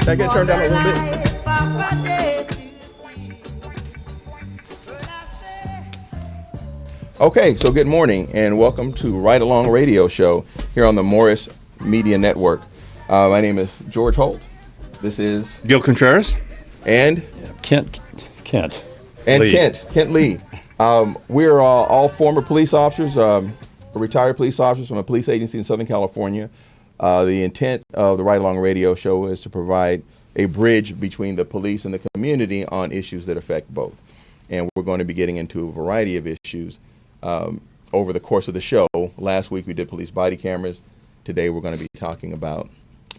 Can I get it turned down a little bit? Okay, so good morning and welcome to Right Along Radio Show here on the Morris Media Network. My name is George Holt. This is Gil Contreras and Kent Lee. We're all former police officers, retired police officers from a police agency in Southern California. The intent of the Right Along Radio Show is to provide a bridge between the police and the community on issues that affect both. And we're going to be getting into a variety of issues over the course of the show. Last week we did police body cameras. Today we're going to be talking about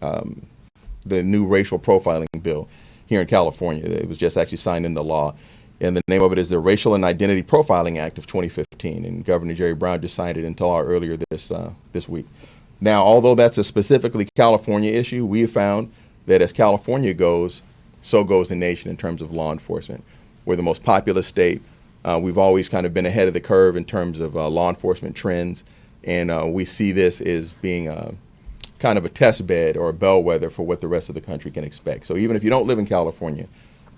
the new racial profiling bill here in California. It was just actually signed into law. And the name of it is the Racial and Identity Profiling Act of 2015. And Governor Jerry Brown just signed it into law earlier this week. Now, although that's a specifically California issue, we have found that as California goes, so goes the nation in terms of law enforcement. We're the most populous state. We've always kind of been ahead of the curve in terms of law enforcement trends, and we see this as being kind of a test bed or a bellwether for what the rest of the country can expect. So even if you don't live in California,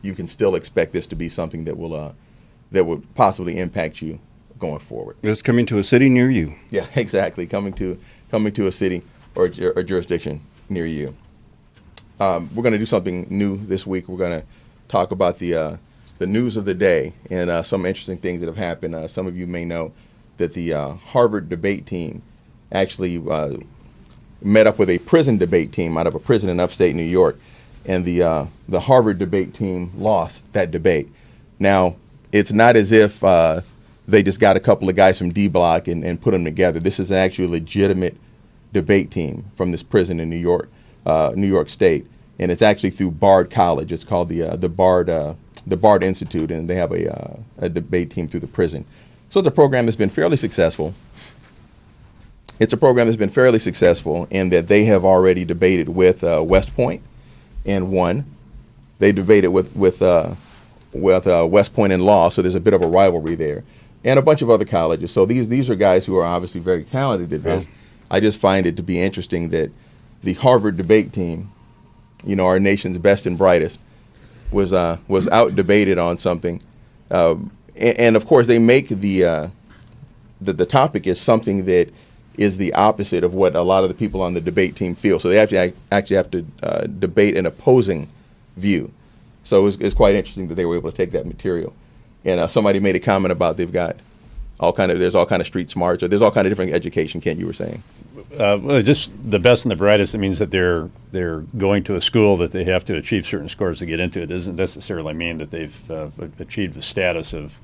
you can still expect this to be something that will possibly impact you going forward. It's coming to a city near you. Yeah, exactly. Coming to a city or a jurisdiction near you. We're going to do something new this week. We're going to talk about the news of the day and some interesting things that have happened. Some of you may know that the Harvard debate team actually met up with a prison debate team out of a prison in upstate New York, and the Harvard debate team lost that debate. Now, it's not as if they just got a couple of guys from D Block and put them together. This is actually a legitimate debate team from this prison in New York State, and it's actually through Bard College. It's called the Bard Institute, and they have a debate team through the prison. So it's a program that's been fairly successful. It's a program that's been fairly successful in that they have already debated with West Point and won. They debated with West Point in law, so there's a bit of a rivalry there, and a bunch of other colleges. So these are guys who are obviously very talented at this. I just find it to be interesting that the Harvard debate team, our nation's best and brightest, was out debated on something, and of course they make the topic is something that is the opposite of what a lot of the people on the debate team feel. So they actually have to debate an opposing view. So it's quite interesting that they were able to take that material. And somebody made a comment about they've got there's all kind of street smarts, or there's all kind of different education. Kent, you were saying. Well, just the best and the brightest. It means that they're going to a school that they have to achieve certain scores to get into. It doesn't necessarily mean that they've achieved the status of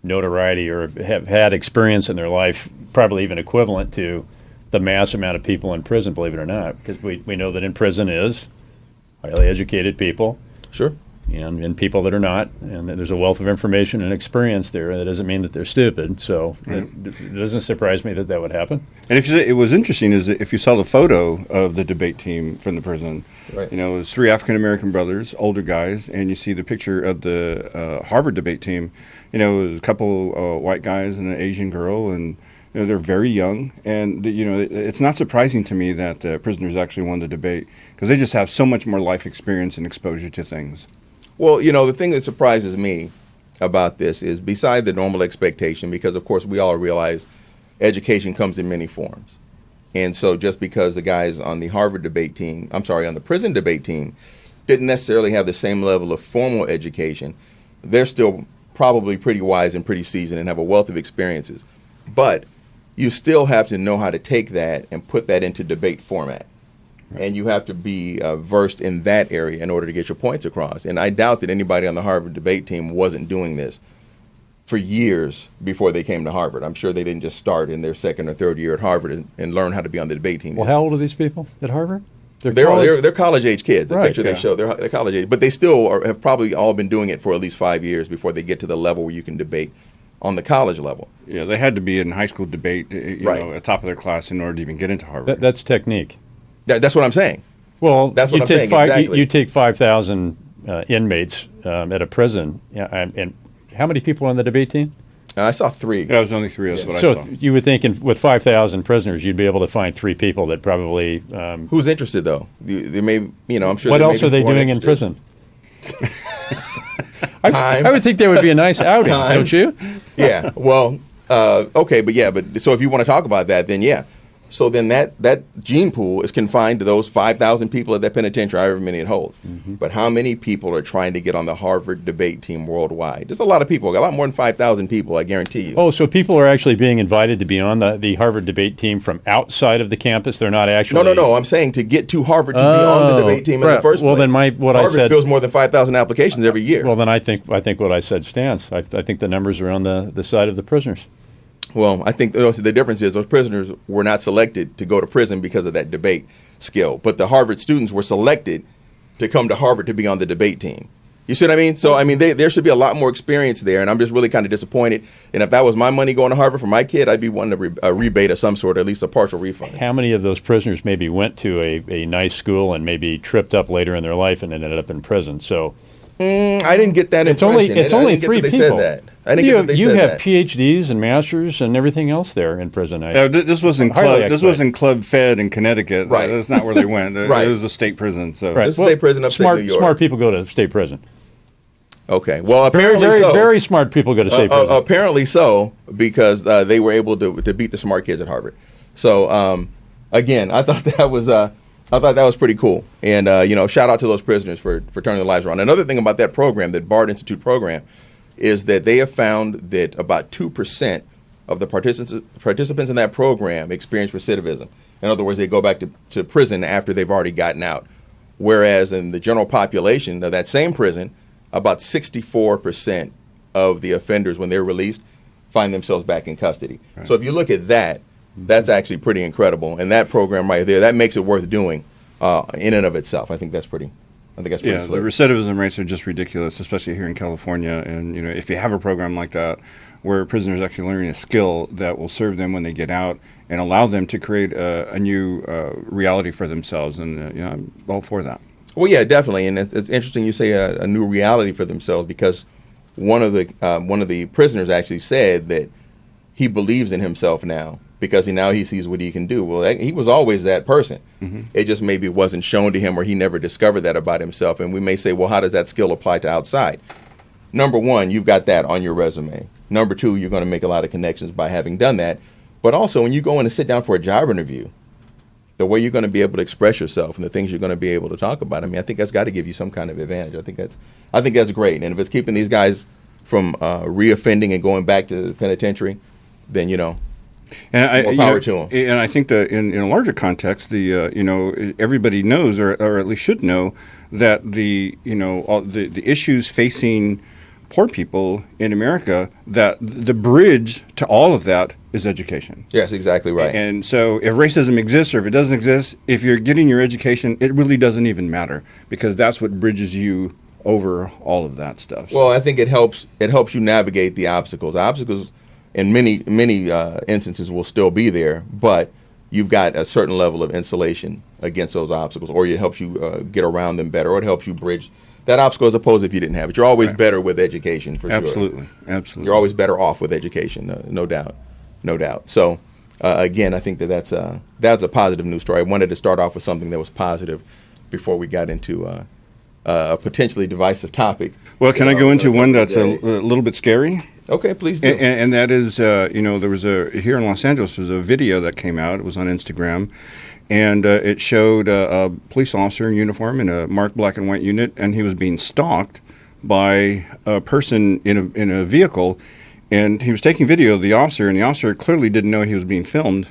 notoriety or have had experience in their life, probably even equivalent to the mass amount of people in prison, believe it or not, because we know that in prison is highly educated people. Sure. And people that are not, and there's a wealth of information and experience there. That doesn't mean that they're stupid. So it doesn't surprise me that would happen. And it was interesting is that if you saw the photo of the debate team from the prison, right. It was 3 African-American brothers, older guys, and you see the picture of the Harvard debate team. It was a couple white guys and an Asian girl, and they're very young. And it's not surprising to me that prisoners actually won the debate because they just have so much more life experience and exposure to things. Well, the thing that surprises me about this is beside the normal expectation, because of course we all realize education comes in many forms. And so just because the guys on the on the prison debate team didn't necessarily have the same level of formal education, they're still probably pretty wise and pretty seasoned and have a wealth of experiences. But you still have to know how to take that and put that into debate format. And you have to be versed in that area in order to get your points across. And I doubt that anybody on the Harvard debate team wasn't doing this for years before they came to Harvard. I'm sure they didn't just start in their second or third year at Harvard and learn how to be on the debate team. Well, how old are these people at Harvard? They're college-age kids. The right, picture they show, they're college-age. But they still have probably all been doing it for at least 5 years before they get to the level where you can debate on the college level. Yeah, they had to be in high school debate, at top of their class in order to even get into Harvard. That's technique. That's what I'm saying. Well, that's what I'm saying. Exactly. You take 5,000 inmates at a prison, and how many people are on the debate team? I saw 3. Yeah, it was only 3. That's what I So saw. you would think with 5,000 prisoners, you'd be able to find 3 people that probably. Who's interested though? They may, I'm sure. What there may else be are they more doing in interested. prison? I would think that would be a nice outing, don't you? Yeah. Well, okay, but so if you want to talk about that, then yeah. So then that gene pool is confined to those 5,000 people at that penitentiary, however many it holds. Mm-hmm. But how many people are trying to get on the Harvard debate team worldwide? There's a lot of people, a lot more than 5,000 people, I guarantee you. Oh, so people are actually being invited to be on the Harvard debate team from outside of the campus? They're not actually... No. I'm saying to get to Harvard to be on the debate team in the first place. Well, then Harvard fills more than 5,000 applications every year. Well, then I think what I said stands. I think the numbers are on the side of the prisoners. Well, I think the difference is those prisoners were not selected to go to prison because of that debate skill, but the Harvard students were selected to come to Harvard to be on the debate team. You see what I mean? So, I mean, there should be a lot more experience there, and I'm just really kind of disappointed. And if that was my money going to Harvard for my kid, I'd be wanting a rebate of some sort, or at least a partial refund. How many of those prisoners maybe went to a nice school and maybe tripped up later in their life and ended up in prison? So I didn't get that impression. It's only 3 people. Said that. I didn't get that they you said have that. PhDs and masters and everything else there in prison. This wasn't Club Fed in Connecticut. Right. That's not where they went. Right. It was a state prison. So Right. This is state prison upstate New York. Smart people go to state prison. Okay. Well, Very, apparently very, so. very smart people go to state prison. Apparently so, because they were able to beat the smart kids at Harvard. So again, I thought that was pretty cool. And shout out to those prisoners for turning their lives around. Another thing about that program, that Bard Institute program, is that they have found that about 2% of the participants in that program experience recidivism. In other words, they go back to prison after they've already gotten out. Whereas in the general population of that same prison, about 64% of the offenders, when they're released, find themselves back in custody. Right. So if you look at that, that's actually pretty incredible. And that program right there, that makes it worth doing in and of itself. I think that's pretty slick. The recidivism rates are just ridiculous, especially here in California. And if you have a program like that where prisoners actually learning a skill that will serve them when they get out and allow them to create a new reality for themselves, and I'm all for that. Well, yeah, definitely, and it's interesting you say a new reality for themselves, because one of the prisoners actually said that he believes in himself now because he sees what he can do. Well, he was always that person. Mm-hmm. It just maybe wasn't shown to him, or he never discovered that about himself. And we may say, well, how does that skill apply to outside? Number one, you've got that on your resume. Number two, you're going to make a lot of connections by having done that. But also, when you go in and sit down for a job interview, the way you're going to be able to express yourself and the things you're going to be able to talk about, I think that's got to give you some kind of advantage. I think that's great. And if it's keeping these guys from reoffending and going back to the penitentiary, then more power to them. And I think that in a larger context, everybody knows, or at least should know, that the issues facing poor people in America, that the bridge to all of that is education. Yes, exactly right. And so if racism exists or if it doesn't exist, if you're getting your education, it really doesn't even matter, because that's what bridges you over all of that stuff. Well, I think it helps you navigate the obstacles. Obstacles in many instances will still be there, but you've got a certain level of insulation against those obstacles, or it helps you get around them better, or it helps you bridge that obstacle, as opposed to if you didn't have it. You're always better with education, for sure. Absolutely. You're always better off with education, no doubt. So, again, I think that's a positive news story. I wanted to start off with something that was positive before we got into a potentially divisive topic. Well, can I go into one that's a little bit scary? Okay, please do. And that is, there was here in Los Angeles, there's a video that came out. It was on Instagram. And it showed a police officer in uniform in a marked black and white unit, and he was being stalked by a person in a vehicle. And he was taking video of the officer, and the officer clearly didn't know he was being filmed.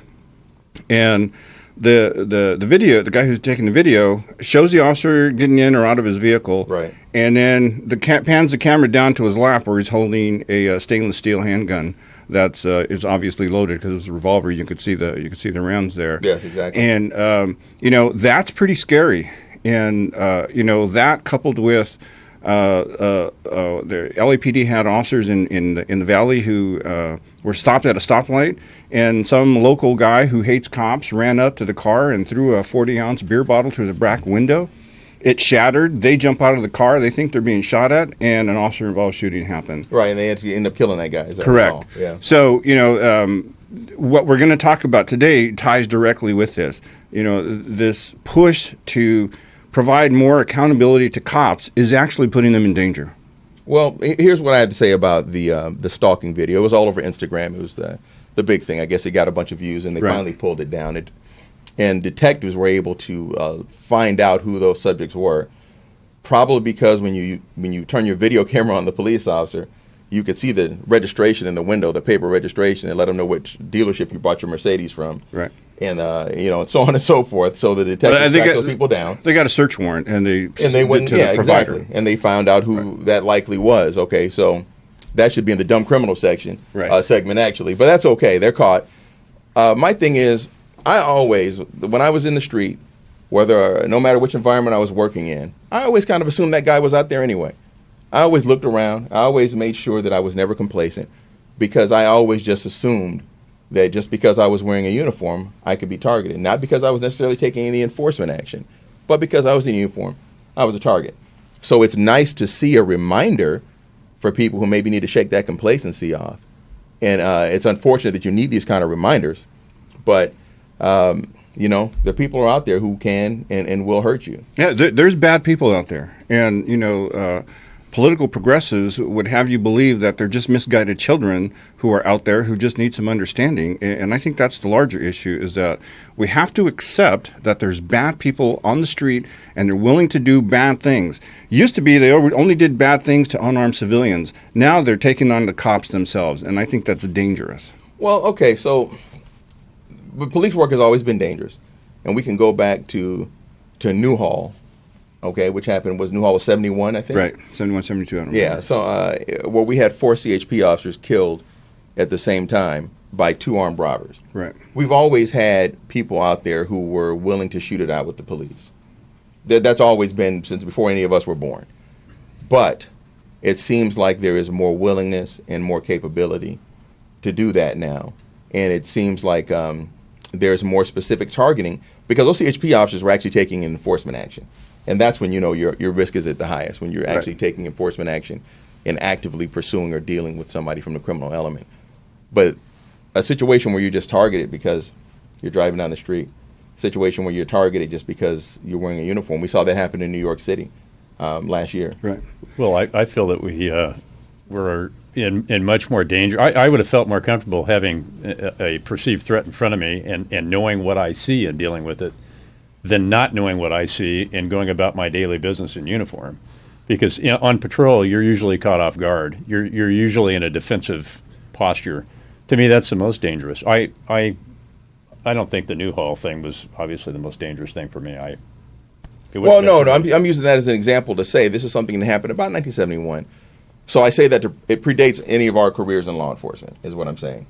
And the video, the guy who's taking the video shows the officer getting in or out of his vehicle, right? And then pans the camera down to his lap, where he's holding a stainless steel handgun that's is obviously loaded, because it was a revolver. You could see the rounds there. Yes, exactly. And that's pretty scary. And that coupled with the LAPD had officers in the valley who were stopped at a stoplight, and some local guy who hates cops ran up to the car and threw a 40-ounce beer bottle through the back window. It shattered. They jump out of the car. They think they're being shot at, and an officer-involved shooting happened. Right, and they actually end up killing that guy. Is that Correct. Yeah. So, what we're going to talk about today ties directly with this. This push to provide more accountability to cops is actually putting them in danger. Well, here's what I had to say about the stalking video. It was all over Instagram. It was the big thing. I guess it got a bunch of views, and they finally pulled it down. And detectives were able to find out who those subjects were, probably because when you turn your video camera on the police officer, you could see the registration in the window, the paper registration, and let them know which dealership you bought your Mercedes from. Right. And and so on and so forth. So the detectives tracked those people down. They got a search warrant, and they went to the provider. Exactly. And they found out who that likely was. Okay, so that should be in the dumb criminal section segment actually, but that's okay. They're caught. My thing is, I always, when I was in the street, no matter which environment I was working in, I always kind of assumed that guy was out there anyway. I always looked around. I always made sure that I was never complacent, because I always just assumed that just because I was wearing a uniform, I could be targeted. Not because I was necessarily taking any enforcement action, but because I was in uniform, I was a target. So it's nice to see a reminder for people who maybe need to shake that complacency off. And it's unfortunate that you need these kind of reminders, but there people are out there who can and will hurt you. Yeah, there's bad people out there, and political progressives would have you believe that they're just misguided children who are out there who just need some understanding. And I think that's the larger issue, is that we have to accept that there's bad people on the street and they're willing to do bad things. Used to be they only did bad things to unarmed civilians. Now they're taking on the cops themselves, and I think that's dangerous. Well, okay, so but police work has always been dangerous. And we can go back to Newhall. Okay, which happened Newhall was 71, I think? Right, 71, 72. I don't remember. So we had 4 CHP officers killed at the same time by 2 armed robbers. Right. We've always had people out there who were willing to shoot it out with the police. That's always been since before any of us were born. But it seems like there is more willingness and more capability to do that now. And it seems like there's more specific targeting, because those CHP officers were actually taking enforcement action. And that's when your risk is at the highest, when you're actually taking enforcement action and actively pursuing or dealing with somebody from the criminal element. But a situation where you're just targeted because you're driving down the street, a situation where you're targeted just because you're wearing a uniform. We saw that happen in New York City last year. Right. Well, I feel that we were in much more danger. I would have felt more comfortable having a perceived threat in front of me and knowing what I see and dealing with it, than not knowing what I see and going about my daily business in uniform. Because on patrol, you're usually caught off guard. You're usually in a defensive posture. To me, that's the most dangerous. I don't think the Newhall thing was obviously the most dangerous thing for me. I'm using that as an example to say this is something that happened about 1971. So I say that it predates any of our careers in law enforcement, is what I'm saying.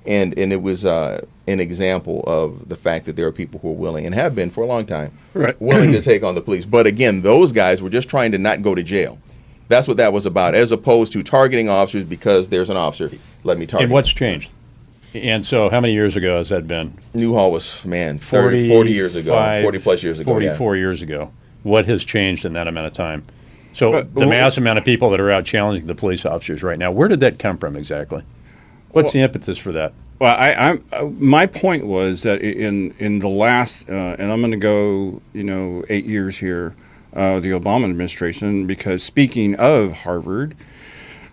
And it was an example of the fact that there are people who are willing, and have been for a long time, willing to take on the police. But again, those guys were just trying to not go to jail. That's what that was about, as opposed to targeting officers because there's an officer. Let me target. And what's changed? And so how many years ago has that been? Newhall was, 40 years ago, 40 plus years ago. 44 years ago. What has changed in that amount of time? So the mass amount of people that are out challenging the police officers right now, where did that come from exactly? What's the impetus for that? Well, my point was that in the last, and I'm going to go, 8 years here, the Obama administration, because speaking of Harvard,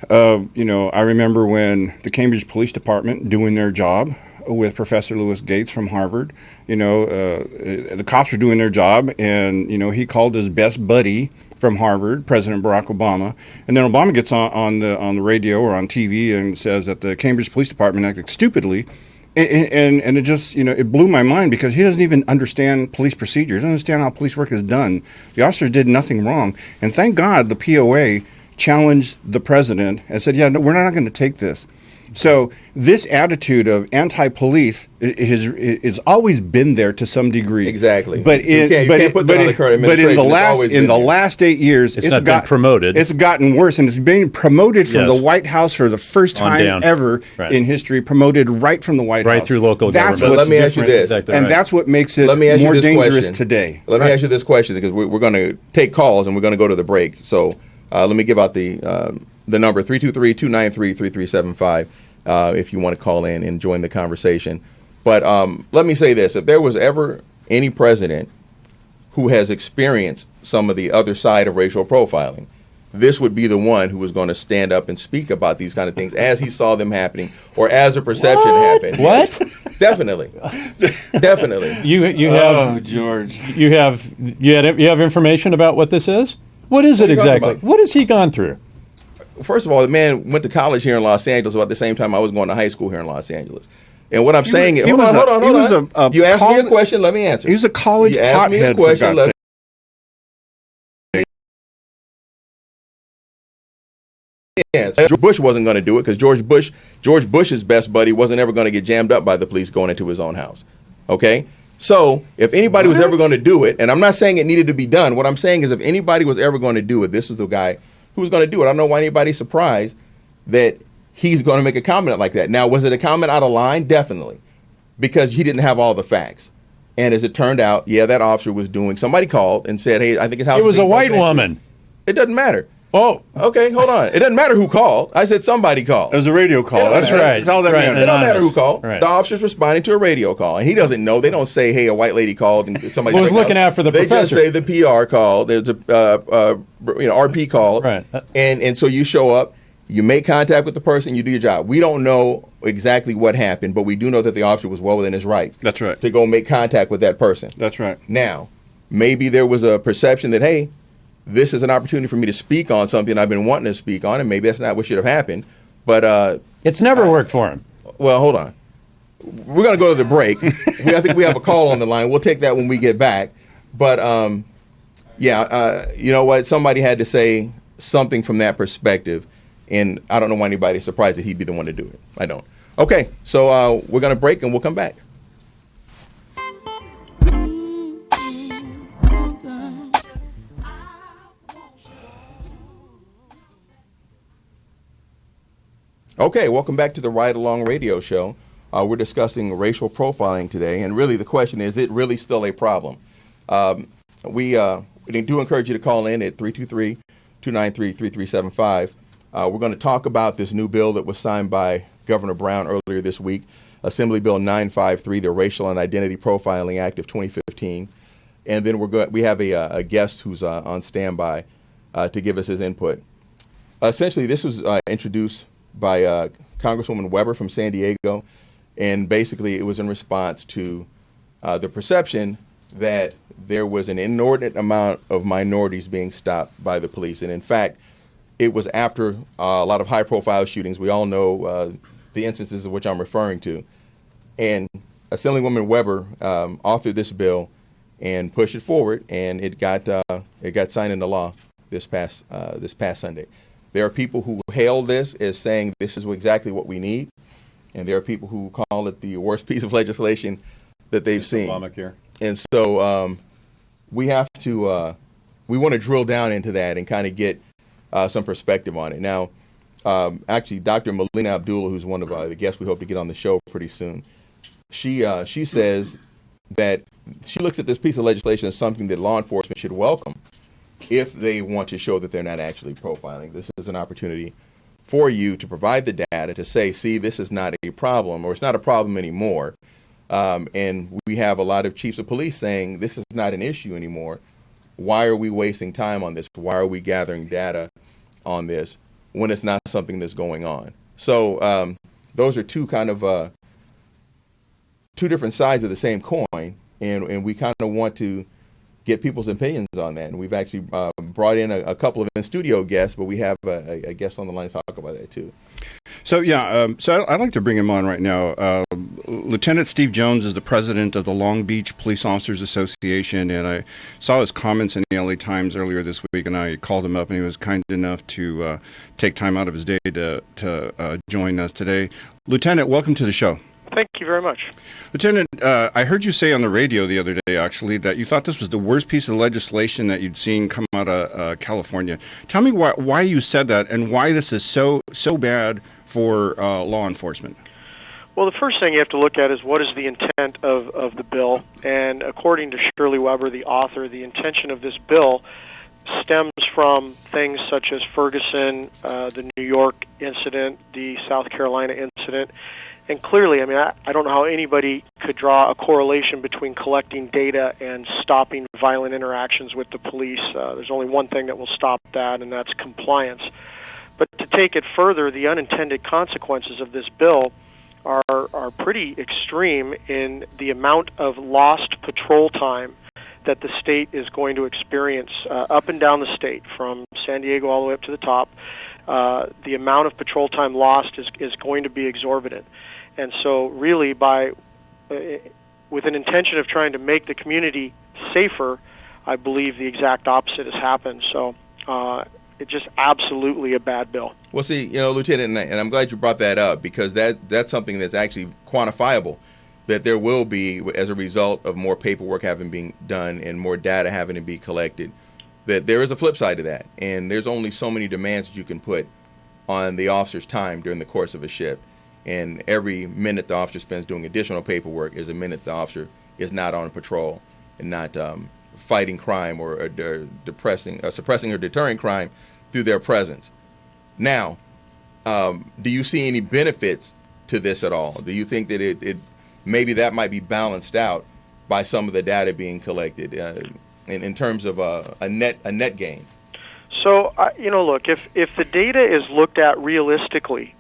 I remember when the Cambridge Police Department doing their job with Professor Lewis Gates from Harvard, the cops were doing their job, and, he called his best buddy from Harvard, President Barack Obama, and then Obama gets on the radio or on TV and says that the Cambridge Police Department acted stupidly, and it just it blew my mind, because he doesn't even understand police procedures, he doesn't understand how police work is done. The officers did nothing wrong, and thank God the POA challenged the president and said, yeah, no, we're not going to take this. So this attitude of anti-police has always been there to some degree. Exactly. But You can't put that on the current but in administration. the last 8 years, it's not been promoted. It's gotten worse, and it's being promoted from Yes. the White House for the first time ever in history. Promoted right from the White House, right through local that's government. What's Let me ask you different, this. Exactly and right. that's what makes it more dangerous today. Let me ask you this question, because we're going to take calls and we're going to go to the break. So let me give out the number 323-293-3375 if you want to call in and join the conversation. But let me say this: if there was ever any president who has experienced some of the other side of racial profiling, this would be the one who was going to stand up and speak about these kind of things as he saw them happening or as a perception happened. What? Definitely. You have George. you have information about what this is? What is it What are you talking exactly? about? What has he gone through? First of all, the man went to college here in Los Angeles about the same time I was going to high school here in Los Angeles. And what I'm saying is, hold on. You asked me a question, let me answer. He was a college You asked me a pothead, for question, God's sake. George Bush wasn't going to do it because George Bush's best buddy wasn't ever going to get jammed up by the police going into his own house. Okay? So if anybody was ever going to do it, and I'm not saying it needed to be done, what I'm saying is if anybody was ever going to do it, this was the guy who was going to do it. I don't know why anybody's surprised that he's going to make a comment like that. Now, was it a comment out of line? Definitely. Because he didn't have all the facts. And as it turned out, yeah, that officer was doing, somebody called and said, hey, I think his house. It was a white woman. It doesn't matter. Oh. Okay, hold on. It doesn't matter who called. I said somebody called. It was a radio call. That's right. That's all that matters. It don't matter who called. Right. The officer's responding to a radio call, and he doesn't know. They don't say, "Hey, a white lady called," and somebody Well, was looking out for the professor. They just say the PR called. There's a RP called. Right. And so you show up, you make contact with the person, you do your job. We don't know exactly what happened, but we do know that the officer was well within his rights. That's right. To go make contact with that person. That's right. Now, maybe there was a perception that, hey, this is an opportunity for me to speak on something I've been wanting to speak on, and maybe that's not what should have happened. But It's never worked for him. well, hold on. We're going to go to the break. I think we have a call on the line. We'll take that when we get back. But you know what? Somebody had to say something from that perspective, and I don't know why anybody's surprised that he'd be the one to do it. I don't. Okay, so we're going to break, and we'll come back. Okay, welcome back to the Ride Along Radio Show. We're discussing racial profiling today, and really the question is it really still a problem? We do encourage you to call in at 323-293-3375. We're going to talk about this new bill that was signed by Governor Brown earlier this week, Assembly Bill 953, the Racial and Identity Profiling Act of 2015. And then we have a guest who's on standby to give us his input. Essentially, this was introduced by Congresswoman Weber from San Diego, and basically it was in response to the perception that there was an inordinate amount of minorities being stopped by the police. And in fact, it was after a lot of high-profile shootings. We all know the instances of which I'm referring to. And Assemblywoman Weber authored this bill and pushed it forward, and it got signed into law this past Sunday. There are people who hail this as saying this is exactly what we need, and there are people who call it the worst piece of legislation that they've seen. Obamacare. And so we want to drill down into that and kind of get some perspective on it. Now, actually, Dr. Melina Abdullah, who's one of the guests we hope to get on the show pretty soon, she says that she looks at this piece of legislation as something that law enforcement should welcome if they want to show that they're not actually profiling. This is an opportunity for you to provide the data to say, see, this is not a problem, or it's not a problem anymore. And we have a lot of chiefs of police saying this is not an issue anymore. Why are we wasting time on this? Why are we gathering data on this when it's not something that's going on? So those are two different sides of the same coin, and we kind of want to get people's opinions on that. And we've actually brought in a couple of in-studio guests, but we have a guest on the line to talk about that too. So so I'd like to bring him on right now. Lieutenant Steve Jones is the president of the Long Beach Police Officers Association, and I saw his comments in the LA Times earlier this week, and I called him up, and he was kind enough to take time out of his day to join us today. Lieutenant, welcome to the show. Thank you very much. Lieutenant, I heard you say on the radio the other day, actually, that you thought this was the worst piece of legislation that you'd seen come out of California. Tell me why you said that and why this is so bad for law enforcement. Well, the first thing you have to look at is what is the intent of the bill. And according to Shirley Weber, the author, the intention of this bill stems from things such as Ferguson, the New York incident, the South Carolina incident. And clearly, I mean, I don't know how anybody could draw a correlation between collecting data and stopping violent interactions with the police. There's only one thing that will stop that, and that's compliance. But to take it further, the unintended consequences of this bill are pretty extreme in the amount of lost patrol time that the state is going to experience up and down the state, from San Diego all the way up to the top. The amount of patrol time lost is going to be exorbitant. And so really with an intention of trying to make the community safer, I believe the exact opposite has happened. So it's just absolutely a bad bill. Well, see, Lieutenant, and I'm glad you brought that up, because that's something that's actually quantifiable, that there will be, as a result of more paperwork having been done and more data having to be collected, that there is a flip side to that. And there's only so many demands that you can put on the officer's time during the course of a shift. And every minute the officer spends doing additional paperwork is a minute the officer is not on patrol and not fighting crime or suppressing or deterring crime through their presence. Now, do you see any benefits to this at all? Do you think that it maybe that might be balanced out by some of the data being collected in terms of a net gain? So, look, if the data is looked at realistically,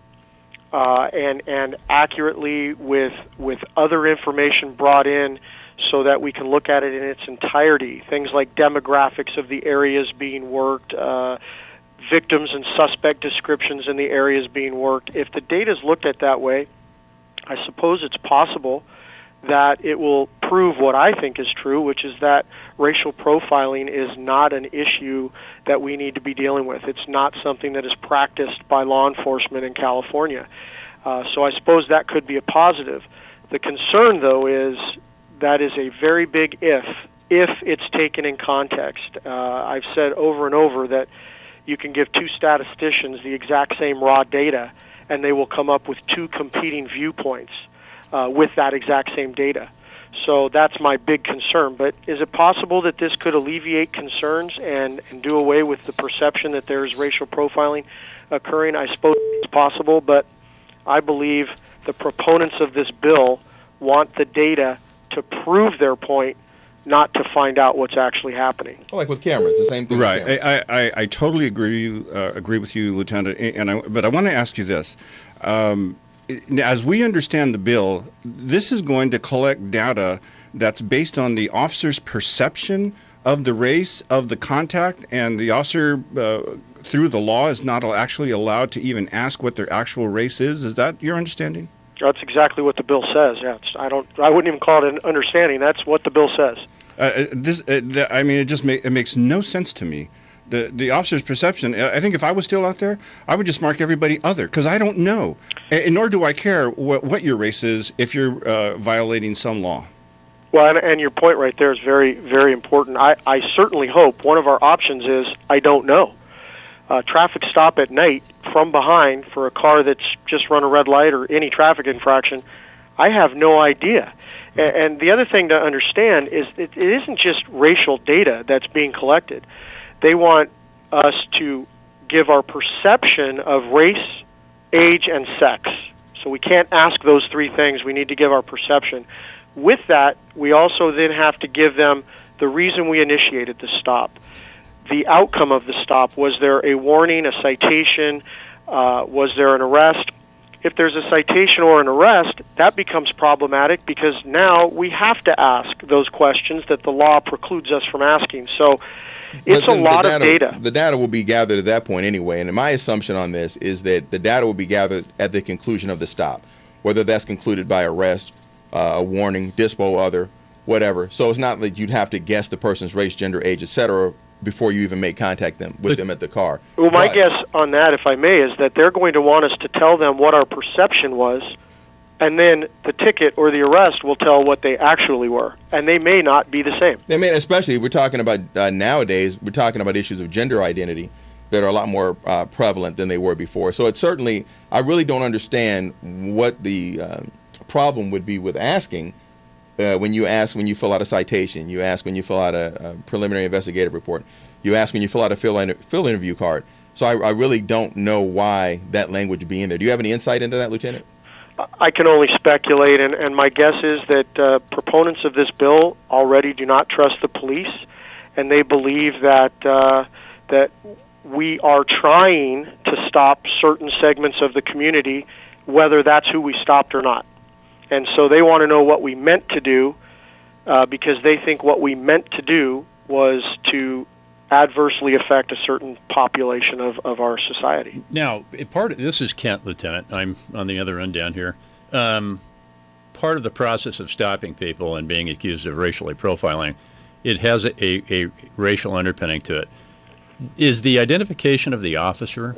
and accurately with other information brought in so that we can look at it in its entirety, things like demographics of the areas being worked, victims and suspect descriptions in the areas being worked. If the data is looked at that way, I suppose it's possible that it will prove what I think is true, which is that racial profiling is not an issue that we need to be dealing with. It's not something that is practiced by law enforcement in California. So I suppose that could be a positive. The concern, though, is that is a very big if it's taken in context. I've said over and over that you can give two statisticians the exact same raw data, and they will come up with two competing viewpoints with that exact same data. So that's my big concern. But is it possible that this could alleviate concerns and do away with the perception that there's racial profiling occurring? I suppose it's possible, but I believe the proponents of this bill want the data to prove their point, not to find out what's actually happening. Well, like with cameras, the same thing. Right. I totally agree with you, Lieutenant. But I want to ask you this. As we understand the bill, this is going to collect data that's based on the officer's perception of the race of the contact, and the officer, through the law, is not actually allowed to even ask what their actual race is. Is that your understanding? That's exactly what the bill says. Yeah, I wouldn't even call it an understanding. That's what the bill says. It makes no sense to me. The officer's perception, I think if I was still out there, I would just mark everybody other, because I don't know. And nor do I care what your race is if you're violating some law. Well, and your point right there is very, very important. I certainly hope one of our options is I don't know. Traffic stop at night from behind for a car that's just run a red light or any traffic infraction, I have no idea. And the other thing to understand is it isn't just racial data that's being collected. They want us to give our perception of race, age, and sex. So we can't ask those three things. We need to give our perception. With that, we also then have to give them the reason we initiated the stop, the outcome of the stop. Was there a warning, a citation? Was there an arrest? if there's a citation or an arrest, that becomes problematic because now we have to ask those questions that the law precludes us from asking. So it's a lot of data. The data will be gathered at that point anyway, and my assumption on this is that the data will be gathered at the conclusion of the stop, whether that's concluded by arrest, a warning, dispo, other, whatever. So it's not that you'd have to guess the person's race, gender, age, etc., before you even make contact with them at the car. Well, my guess on that, if I may, is that they're going to want us to tell them what our perception was, and then the ticket or the arrest will tell what they actually were, and they may not be the same. They may, especially we're talking about nowadays, we're talking about issues of gender identity that are a lot more prevalent than they were before. So it's certainly, I really don't understand what the problem would be with asking when you fill out a citation, you ask when you fill out a preliminary investigative report, you ask when you fill out a fill interview card. So I really don't know why that language would be in there. Do you have any insight into that, Lieutenant? I can only speculate, and my guess is that proponents of this bill already do not trust the police, and they believe that that we are trying to stop certain segments of the community, whether that's who we stopped or not. And so they want to know what we meant to do because they think what we meant to do was to adversely affect a certain population of our society. Now, this is Kent, Lieutenant. I'm on the other end down here. Part of the process of stopping people and being accused of racially profiling, it has a racial underpinning to it. Is the identification of the officer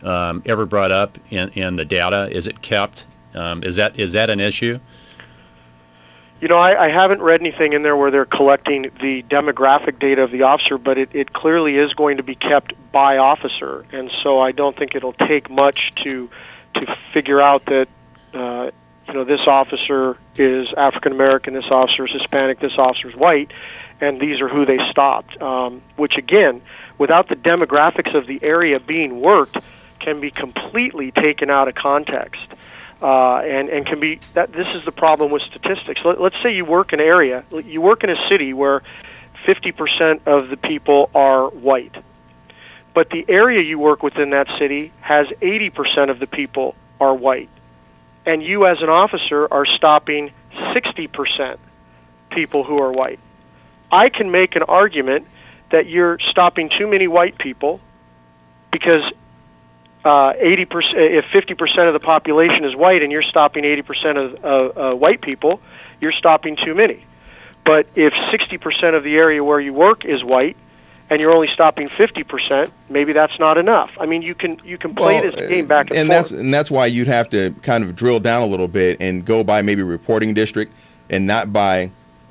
ever brought up in the data? Is it kept? Is that an issue? You know, I haven't read anything in there where they're collecting the demographic data of the officer, but it clearly is going to be kept by officer, and so I don't think it'll take much to figure out that this officer is African American, this officer is Hispanic, this officer is white, and these are who they stopped. Which again, without the demographics of the area being worked, can be completely taken out of context. And can be that this is the problem with statistics. Let's say you work in a city where 50% of the people are white, but the area you work within that city has 80% of the people are white, and you as an officer are stopping 60% people who are white. I can make an argument that you're stopping too many white people because 80%, if 50% of the population is white and you're stopping 80% of white people, you're stopping too many. But if 60% of the area where you work is white and you're only stopping 50%, maybe that's not enough. I mean, you can play this game back and forth. And that's why you'd have to kind of drill down a little bit and go by maybe reporting district and not by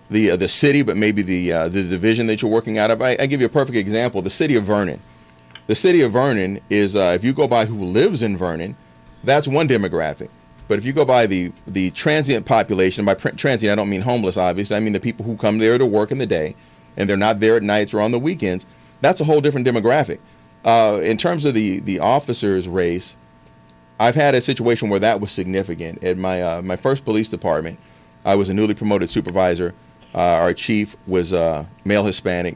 the city, but maybe the division that you're working out of. I give you a perfect example: the city of Vernon. The city of Vernon is, if you go by who lives in Vernon, that's one demographic. But if you go by the transient population, by transient I don't mean homeless, obviously. I mean the people who come there to work in the day, and they're not there at nights or on the weekends. That's a whole different demographic. In terms of the officer's race, I've had a situation where that was significant. At my first police department, I was a newly promoted supervisor. Our chief was male Hispanic.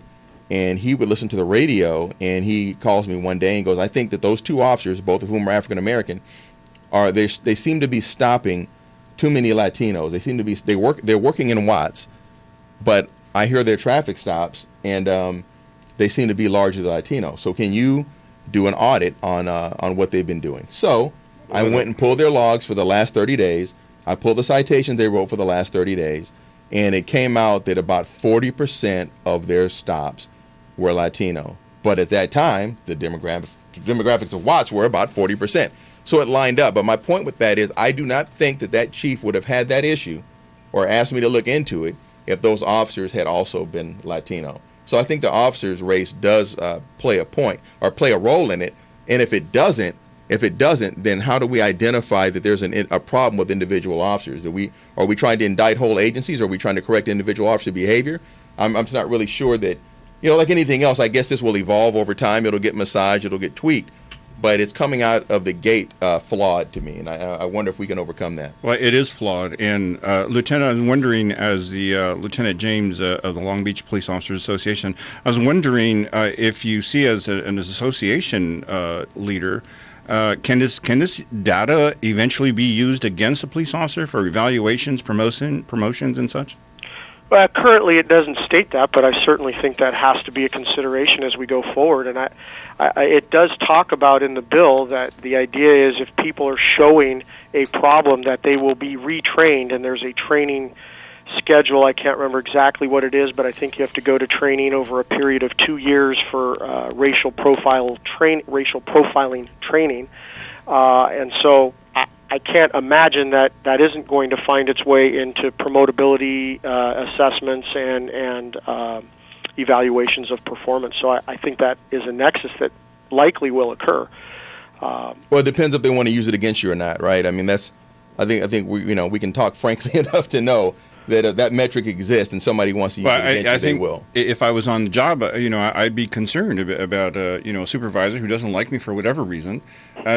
And he would listen to the radio, and he calls me one day and goes, "I think that those two officers, both of whom are African American, they seem to be stopping too many Latinos. They seem to be they're working in Watts, but I hear their traffic stops, and they seem to be largely Latino. So can you do an audit on what they've been doing?" So I went and pulled their logs for the last 30 days. I pulled the citations they wrote for the last 30 days, and it came out that about 40% of their stops were Latino. But at that time, the demographics of Watts were about 40%. So it lined up. But my point with that is I do not think that chief would have had that issue or asked me to look into it if those officers had also been Latino. So I think the officer's race does play a role in it. And if it doesn't, then how do we identify that there's a problem with individual officers? Are we trying to indict whole agencies? Or are we trying to correct individual officer behavior? I'm just not really sure that. Like anything else, I guess this will evolve over time. It'll get massaged, it'll get tweaked, but it's coming out of the gate flawed to me, and I wonder if we can overcome that. Well, it is flawed, and Lieutenant, I was wondering, as the Lieutenant James of the Long Beach Police Officers Association, I was wondering if you see as an association leader, Can this data eventually be used against a police officer for evaluations, promotions, and such? Well, currently it doesn't state that, but I certainly think that has to be a consideration as we go forward. And it does talk about in the bill that the idea is if people are showing a problem that they will be retrained, and there's a training schedule. I can't remember exactly what it is, but I think you have to go to training over a period of 2 years for racial profiling training. And so I can't imagine that isn't going to find its way into promotability assessments and evaluations of performance. So I think that is a nexus that likely will occur. Well, it depends if they want to use it against you or not, right? I mean, I think we can talk frankly enough to know that if that metric exists and somebody wants to use it against you, they will. If I was on the job, I'd be concerned about a supervisor who doesn't like me for whatever reason,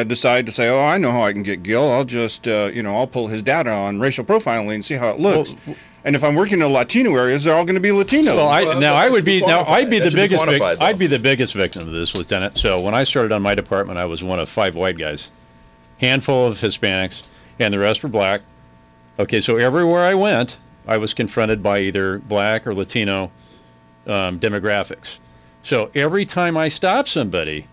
decide to say, oh, I know how I can get Gil. I'll just, I'll pull his data on racial profiling and see how it looks. Well, and if I'm working in Latino areas, they're all going to be Latino. Well, I'd be the biggest victim of this, Lieutenant. So when I started on my department, I was one of 5 white guys, handful of Hispanics, and the rest were black. Okay, so everywhere I went, I was confronted by either black or Latino demographics. So every time I stop somebody,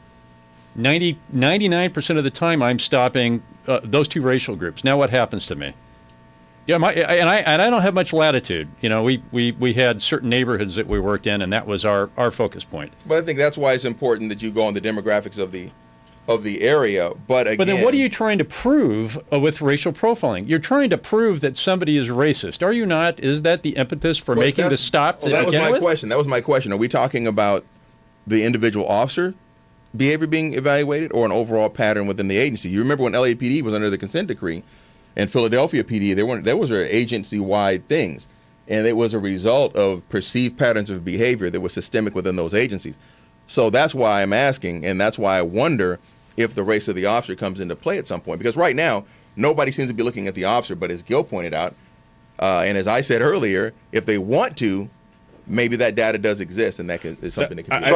99% of the time I'm stopping those 2 racial groups. Now what happens to me? Yeah, I don't have much latitude. We had certain neighborhoods that we worked in, and that was our focus point. But I think that's why it's important that you go on the demographics of the area. But then what are you trying to prove with racial profiling? You're trying to prove that somebody is racist, are you not? Is that the impetus for making the stop? That was my question. That was my question. Are we talking about the individual officer behavior being evaluated, or an overall pattern within the agency? You remember when LAPD was under the consent decree, and Philadelphia PD, there was agency-wide things, and it was a result of perceived patterns of behavior that was systemic within those agencies. So that's why I'm asking, and that's why I wonder if the race of the officer comes into play at some point. Because right now, nobody seems to be looking at the officer, but as Gil pointed out, and as I said earlier, if they want to, maybe that data does exist, and that is something that can be. I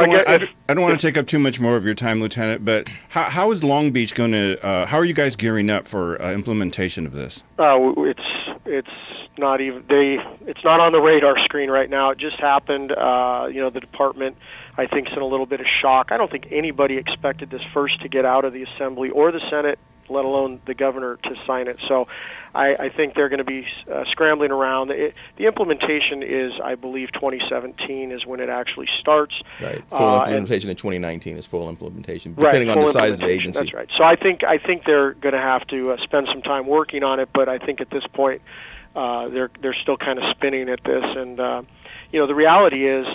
don't want to take up too much more of your time, Lieutenant, but how is Long Beach going to, how are you guys gearing up for implementation of this? It's not even, it's not on the radar screen right now. It just happened. The department, I think, is in a little bit of shock. I don't think anybody expected this first to get out of the Assembly or the Senate, let alone the governor to sign it. So I think they're going to be scrambling around. The implementation is, I believe, 2017 is when it actually starts. Right. Full implementation in 2019 is full implementation, depending on the size of the agency. That's right. So I think they're going to have to spend some time working on it, but I think at this point they're still kind of spinning at this. And, the reality is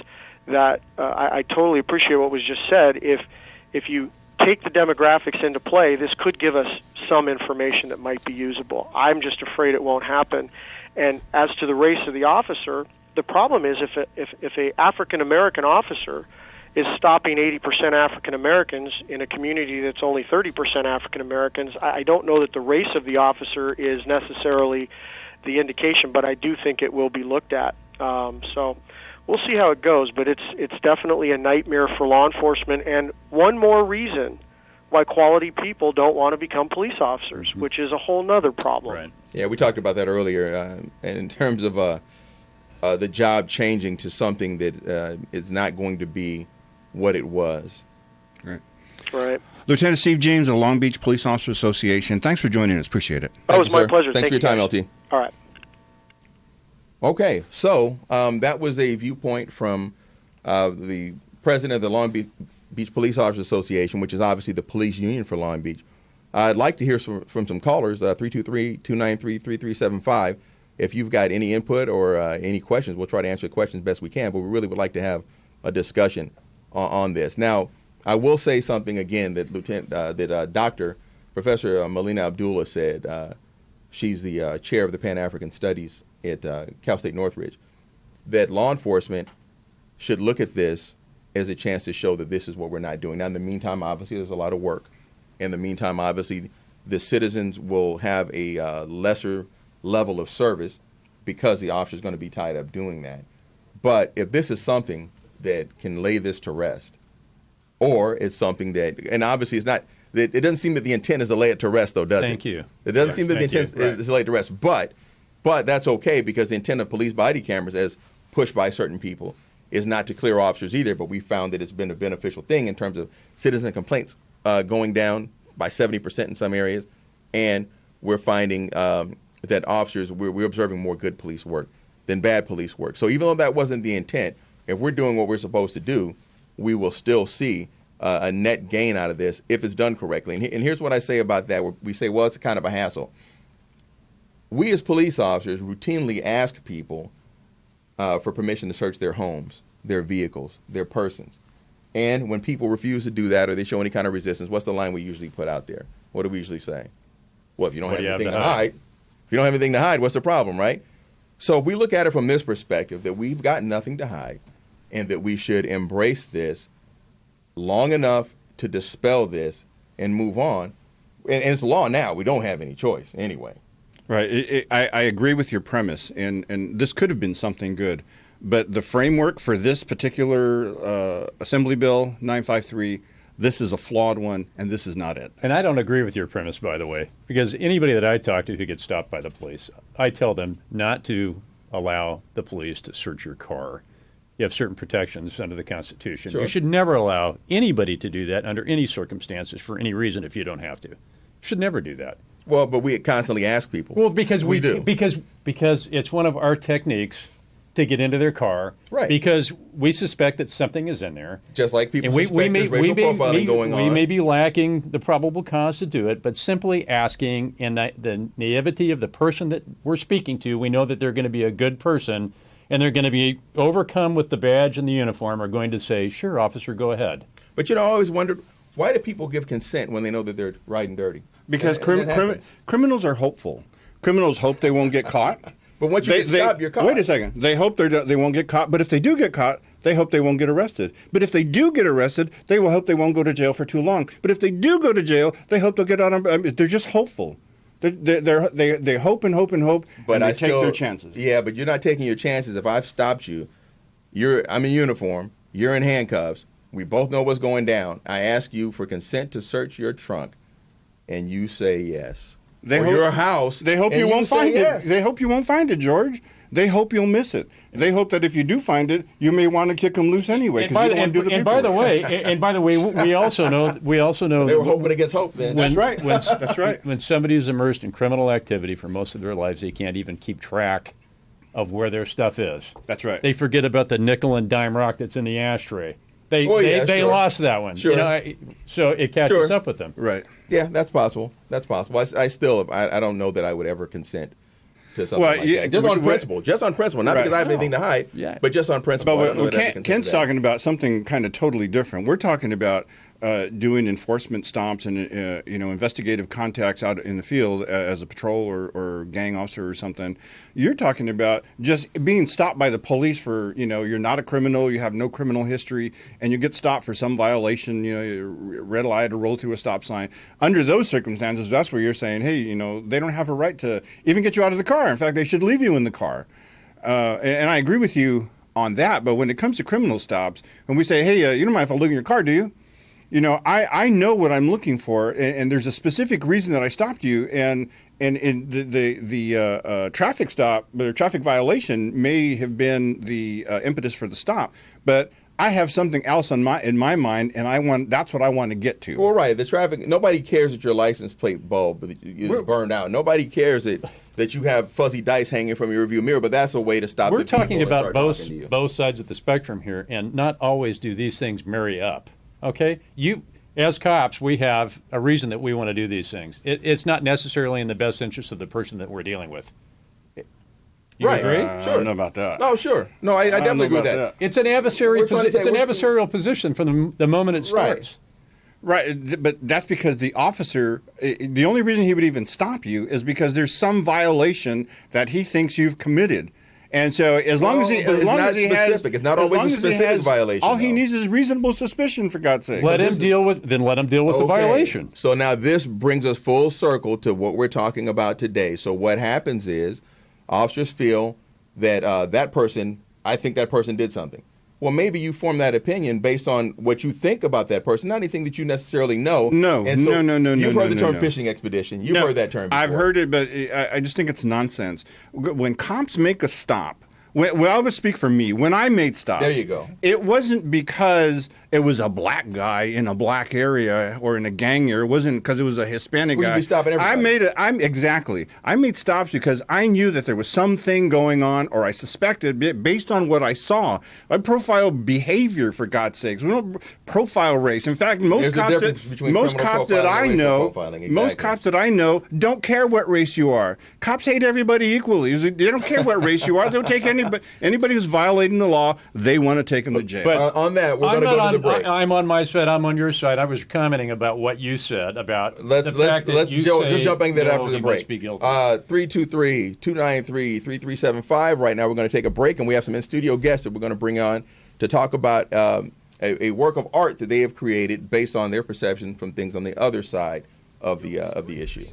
that I totally appreciate what was just said. If you take the demographics into play, this could give us some information that might be usable. I'm just afraid it won't happen. And as to the race of the officer, the problem is if a African American officer is stopping 80% African Americans in a community that's only 30% African Americans, I don't know that the race of the officer is necessarily the indication, but I do think it will be looked at. So we'll see how it goes, but it's definitely a nightmare for law enforcement, and one more reason why quality people don't want to become police officers, which is a whole nother problem. Right. Yeah, we talked about that earlier, in terms of the job changing to something that is not going to be what it was. Right. Lieutenant Steve James of Long Beach Police Officer Association, thanks for joining us. Appreciate it. Oh, it was my pleasure. Thanks for your time, LT. All right. Okay, so that was a viewpoint from the president of the Long Beach Police Officers Association, which is obviously the police union for Long Beach. I'd like to hear from some callers, 323-293-3375. If you've got any input or any questions, we'll try to answer the questions best we can, but we really would like to have a discussion on this. Now, I will say something again that Dr. Professor Melina Abdullah said. She's the chair of the Pan-African Studies at Cal State Northridge, that law enforcement should look at this as a chance to show that this is what we're not doing. Now, in the meantime, obviously, there's a lot of work. In the meantime, obviously, the citizens will have a lesser level of service because the officer is going to be tied up doing that. But if this is something that can lay this to rest, or it's something that, and obviously it's not, It doesn't seem that the intent is to lay it to rest, though, does it? Thank you. It doesn't Yes, seem that the thank you. intent is to lay it to rest. But that's okay, because the intent of police body cameras, as pushed by certain people, is not to clear officers either. But we found that it's been a beneficial thing in terms of citizen complaints going down by 70% in some areas, and we're finding that officers, we're observing more good police work than bad police work. So even though that wasn't the intent, if we're doing what we're supposed to do, we will still see a net gain out of this if it's done correctly. And here's what I say about that. We say, well, it's kind of a hassle. We as police officers routinely ask people for permission to search their homes, their vehicles, their persons. And when people refuse to do that, or they show any kind of resistance, what's the line we usually put out there? What do we usually say? Well, if you don't have anything to hide, if you don't have anything to hide, what's the problem, right? So if we look at it from this perspective, that we've got nothing to hide, and that we should embrace this long enough to dispel this and move on, and it's law now. We don't have any choice anyway. Right. I agree with your premise, and this could have been something good. But the framework for this particular Assembly Bill 953, this is a flawed one, and this is not it. And I don't agree with your premise, by the way, because anybody that I talk to who gets stopped by the police, I tell them not to allow the police to search your car. You have certain protections under the Constitution. Sure. You should never allow anybody to do that under any circumstances for any reason if you don't have to. You should never do that. Well, but we constantly ask people. Well, because we do. Because it's one of our techniques to get into their car. Right. Because we suspect that something is in there. Just like people suspect there's racial profiling going on. We may be lacking the probable cause to do it, but simply asking, and the naivety of the person that we're speaking to, we know that they're going to be a good person, and they're going to be overcome with the badge and the uniform, are going to say, sure, officer, go ahead. But I always wondered, why do people give consent when they know that they're riding dirty? Because And criminals are hopeful. Criminals hope they won't get caught. But once you get stopped, you're caught. Wait a second. They hope they won't get caught. But if they do get caught, they hope they won't get arrested. But if they do get arrested, they will hope they won't go to jail for too long. But if they do go to jail, they hope they'll get out on. They're just hopeful. They hope and hope and hope, But and they take their chances. Yeah, but you're not taking your chances. If I've stopped you, I'm in uniform, you're in handcuffs, we both know what's going down. I ask you for consent to search your trunk, and you say yes. Your house. They hope you won't find it. They hope you won't find it, George. They hope you'll miss it. They hope that if you do find it, you may want to kick them loose anyway because you don't want to do the paperwork. And by the way, we also know they were hoping against hope. Then that's right. That's right. When somebody is immersed in criminal activity for most of their lives, they can't even keep track of where their stuff is. That's right. They forget about the nickel and dime rock that's in the ashtray. They sure. lost that one. Sure. So it catches up with them. Right. Yeah, that's possible. That's possible. I still don't know that I would ever consent to something like that. Just on principle. Just on principle. Not because I have anything to hide, but just on principle. But Ken's talking about something kind of totally different. We're talking about doing enforcement stops and investigative contacts out in the field as a patrol or gang officer or something. You're talking about just being stopped by the police for you're not a criminal, you have no criminal history, and you get stopped for some violation, red light or roll through a stop sign. Under those circumstances, that's where you're saying, hey, they don't have a right to even get you out of the car. In fact, they should leave you in the car. And I agree with you on that. But when it comes to criminal stops, when we say, hey, you don't mind if I look in your car, do you? I know what I'm looking for, and there's a specific reason that I stopped you, and the traffic stop, the traffic violation may have been the impetus for the stop, but I have something else in my mind, and that's what I want to get to. Well, right, the traffic. Nobody cares that your license plate bulb is burned out. Nobody cares that you have fuzzy dice hanging from your rearview mirror, but that's a way to stop. We're talking about both sides of the spectrum here, and not always do these things marry up. Okay, as cops, we have a reason that we want to do these things. It's not necessarily in the best interest of the person that we're dealing with. You right? Agree? Sure. I don't know about that. No, sure. No, I definitely agree with that. It's an adversarial position from the moment it starts. Right, but that's because the officer. The only reason he would even stop you is because there's some violation that he thinks you've committed. And so, as long as he has, it's not always a specific violation. All he needs is reasonable suspicion, for God's sake. Let him deal with the violation. So now this brings us full circle to what we're talking about today. So what happens is, officers feel that I think that person did something. well, maybe you form that opinion based on what you think about that person, not anything that you necessarily know. No. You've heard the term fishing expedition. You've heard that term before. I've heard it, but I just think it's nonsense. When cops make a stop, well, I would speak for me. When I made stops, there you go. It wasn't because it was a black guy in a black area or in a gang area. It wasn't because it was a Hispanic guy. You'd be stopping everybody. Exactly. I made stops because I knew that there was something going on, or I suspected based on what I saw. I profile behavior, for God's sakes. We don't profile race. In fact, most cops that I know don't care what race you are. Cops hate everybody equally. They don't care what race you are. They'll take anybody who's violating the law, they want to take them to jail. But on that, we're going to go to the break. I'm on my side. I'm on your side. I was commenting about what you said about let's just jumping that after the break. 323-293-3375. Right now, we're going to take a break, and we have some in-studio guests that we're going to bring on to talk about a work of art that they have created based on their perception from things on the other side of the issue. Do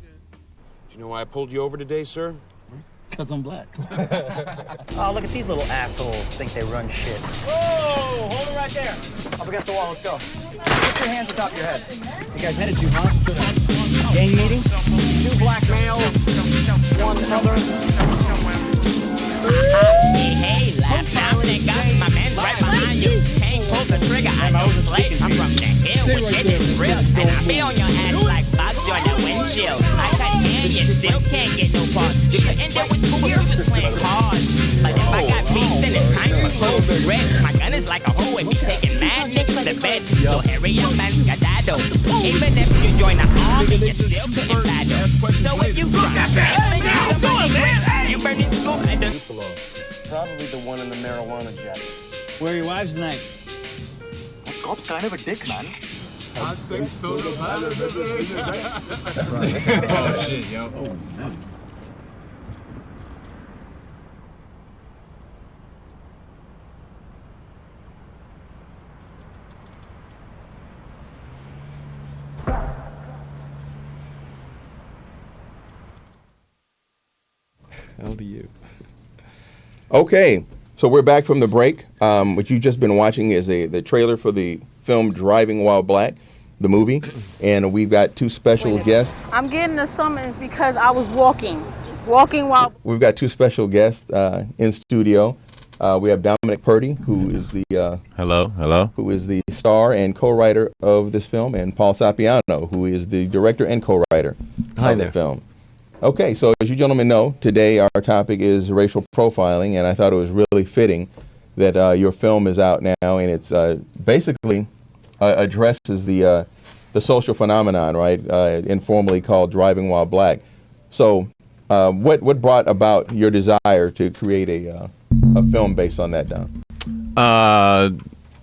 you know why I pulled you over today, sir? Because I'm black. Oh, look at these little assholes think they run shit. Whoa! Hold it right there. Up against the wall. Let's go. Put your hands on top of your head. You guys headed to, huh? Gang meeting? 2 black males, 1 other. Hey, left now, nigga. My man's right behind you. Can't pull the trigger. I don't play. I'm from the hill, which shit is real. And I be on your ass like bugs on the windshield. I cut in, you still can't get no parts. You could end up with school if you was playing cards. But if I got beef, then it's time for cold red. My gun is like a hoe and be taking mad chicks to bed. So hurry up and skedaddle. Even if you join the army, you still couldn't battle. So if you try to you burn in school and then Probably the one in the marijuana jacket. Where are your wives tonight? That cop's kind of a dick, man. I think so. Oh, shit, yo. Oh, man. How do you? Okay, so we're back from the break. What you've just been watching is the trailer for the film Driving While Black, the movie, and we've got 2 special guests. I'm getting a summons because I was walking while... We've got 2 special guests in studio. We have Dominique Purdy, who is the... Hello. Who is the star and co-writer of this film, and Paul Sapiano, who is the director and co-writer of the film. Okay, so as you gentlemen know, today our topic is racial profiling, and I thought it was really fitting that your film is out now, and it's basically addresses the social phenomenon, right, informally called Driving While Black. So what brought about your desire to create a film based on that, Dom?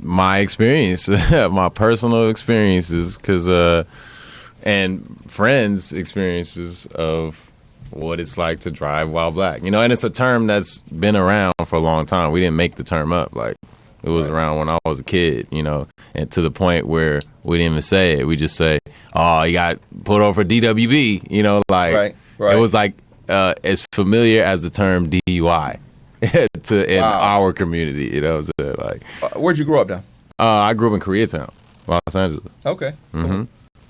My experience, my personal experiences, and friends' experiences of what it's like to drive while black. You know, and it's a term that's been around for a long time. We didn't make the term up. Like, it was around when I was a kid, you know, and to the point where we didn't even say it. We just say, oh, you got pulled over for DWB, you know, like, it was like as familiar as the term DUI in our community, you know. So like, where'd you grow up, Dom? I grew up in Koreatown, Los Angeles. Okay. Mm-hmm.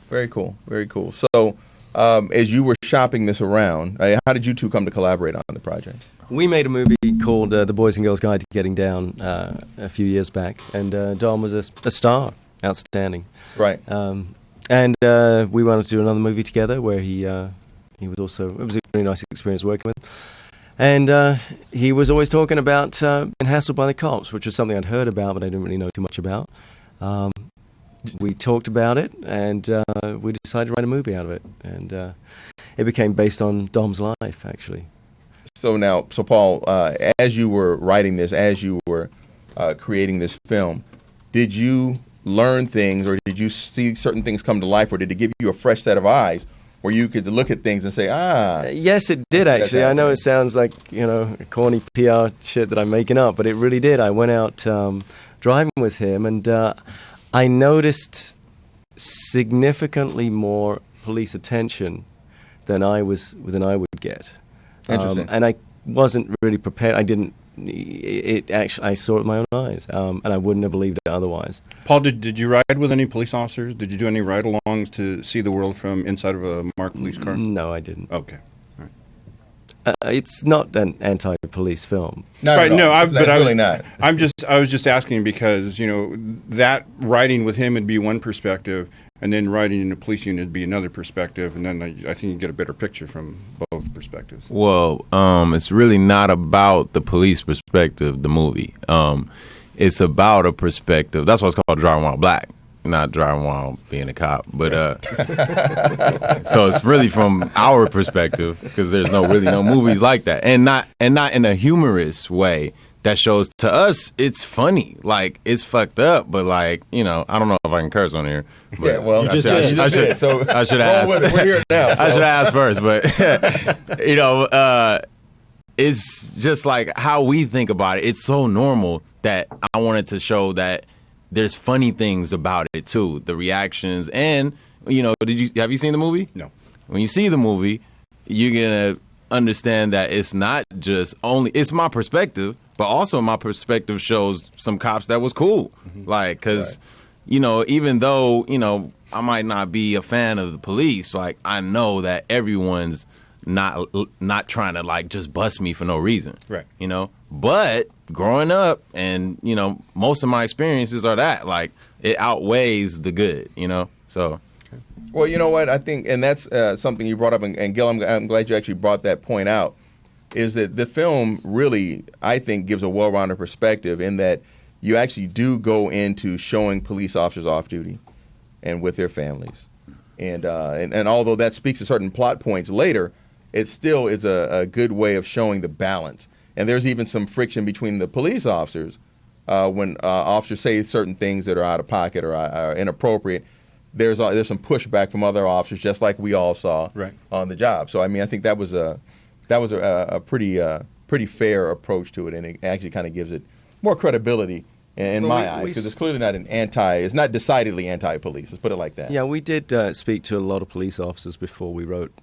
Very cool. Very cool. So, as you were shopping this around, how did you 2 come to collaborate on the project? We made a movie called The Boys and Girls Guide to Getting Down a few years back, and Dom was a star, outstanding. Right. And we wanted to do another movie together where he was also, it was a really nice experience working with him. And he was always talking about being hassled by the cops, which was something I'd heard about, but I didn't really know too much about. We talked about it, and we decided to write a movie out of it, and it became based on Dom's life, actually. So Paul, as you were writing this, as you were creating this film, did you learn things, or did you see certain things come to life, or did it give you a fresh set of eyes where you could look at things and say, Yes, it did, actually. I know it sounds like, corny PR shit that I'm making up, but it really did. I went out driving with him, and I noticed significantly more police attention than I would get. Interesting. And I wasn't really prepared. I didn't it actually, I saw it with my own eyes, and I wouldn't have believed it otherwise. Paul, did you ride with any police officers? Did you do any ride-alongs to see the world from inside of a marked police car? No, I didn't. Okay. It's not an anti-police film. Right? No, really not. I was just asking because that riding with him would be one perspective, and then riding in a police unit would be another perspective, and then I think you get a better picture from both perspectives. Well, it's really not about the police perspective. The movie, it's about a perspective. That's why it's called Driving While Black. Not driving while being a cop, but so it's really from our perspective because there's no movies like that, and not in a humorous way that shows to us it's funny, like it's fucked up, but like I don't know if I can curse on here. But yeah, well, I should ask. We're here now. So. I should ask first, but it's just like how we think about it. It's so normal that I wanted to show that. There's funny things about it too, the reactions, and have you seen the movie? No. When you see the movie, you're gonna understand that it's not just it's my perspective, but also my perspective shows some cops that was cool, like because even though I might not be a fan of the police, like I know that everyone's not trying to like just bust me for no reason, right? But growing up and most of my experiences are that like it outweighs the good, so well, you know what I think, and that's something you brought up, and Gil, I'm glad you actually brought that point out, is that the film really I think gives a well-rounded perspective in that you actually do go into showing police officers off duty and with their families, and although that speaks to certain plot points later, it still is a good way of showing the balance. And there's even some friction between the police officers when officers say certain things that are out of pocket or are inappropriate. There's some pushback from other officers, just like we all saw on the job. So I mean, I think that was a pretty fair approach to it, and it actually kind of gives it more credibility in my eyes, because it's clearly not it's not decidedly anti-police. Let's put it like that. Yeah, we did speak to a lot of police officers before we wrote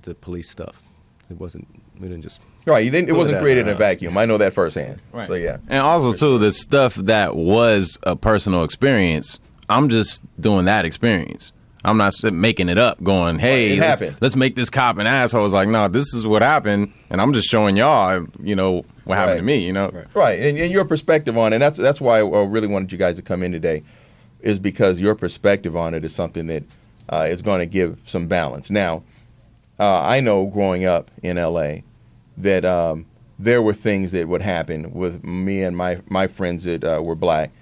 the police stuff. We didn't just right. It wasn't created in a vacuum. I know that firsthand. Right. So yeah. And also too, the stuff that was a personal experience, I'm just doing that experience. I'm not making it up. Going, hey, let's make this cop an asshole. It's like, no, this is what happened, and I'm just showing y'all, what happened to me. Right. And your perspective on it. And that's why I really wanted you guys to come in today, is because your perspective on it is something that is going to give some balance. Now, I know growing up in L.A. that there were things that would happen with me and my friends that were black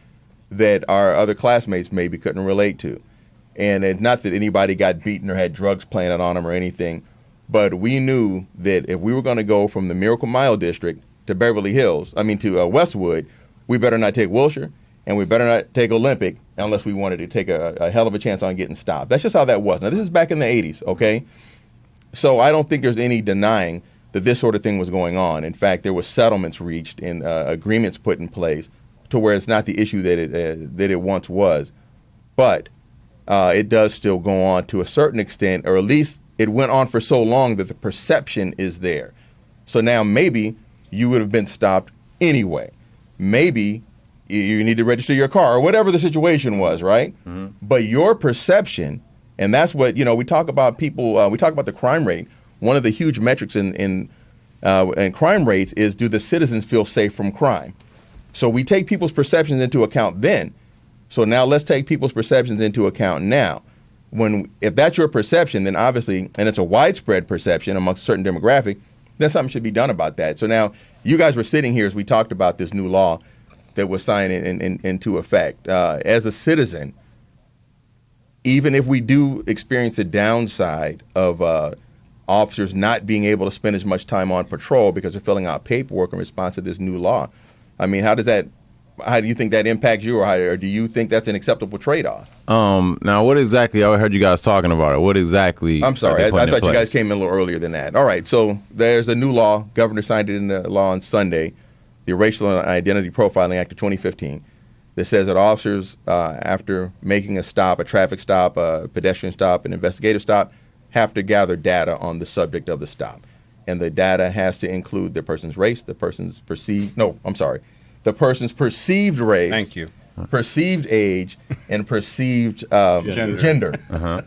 that our other classmates maybe couldn't relate to. And it's not that anybody got beaten or had drugs planted on them or anything, but we knew that if we were going to go from the Miracle Mile district to to Westwood, we better not take Wilshire, and we better not take Olympic unless we wanted to take a hell of a chance on getting stopped. That's just how that was. Now, this is back in the 80s, okay? So I don't think there's any denying that this sort of thing was going on. In fact, there were settlements reached and agreements put in place to where it's not the issue that it once was. But it does still go on to a certain extent, or at least it went on for so long that the perception is there. So now maybe you would have been stopped anyway. Maybe you need to register your car or whatever the situation was, right? Mm-hmm. But your perception, and that's what, we talk about people, we talk about the crime rate. One of the huge metrics in crime rates is, do the citizens feel safe from crime? So we take people's perceptions into account then. So now let's take people's perceptions into account now. If that's your perception, then obviously, and it's a widespread perception amongst a certain demographic, then something should be done about that. So now you guys were sitting here as we talked about this new law that was signed into effect. As a citizen, even if we do experience the downside of officers not being able to spend as much time on patrol because they're filling out paperwork in response to this new law, I mean, how do you think that impacts you, or do you think that's an acceptable trade-off? Now, what exactly? I heard you guys talking about it. What exactly? I'm sorry, I thought you guys came in a little earlier than that. All right, so there's a new law. Governor signed it into law on Sunday, the Racial Identity Profiling Act of 2015, that says that officers, after making a stop, a traffic stop, a pedestrian stop, an investigative stop, have to gather data on the subject of the stop. and the data has to include the person's race, the person's the person's perceived race. Thank you. Perceived age and perceived gender. Uh-huh.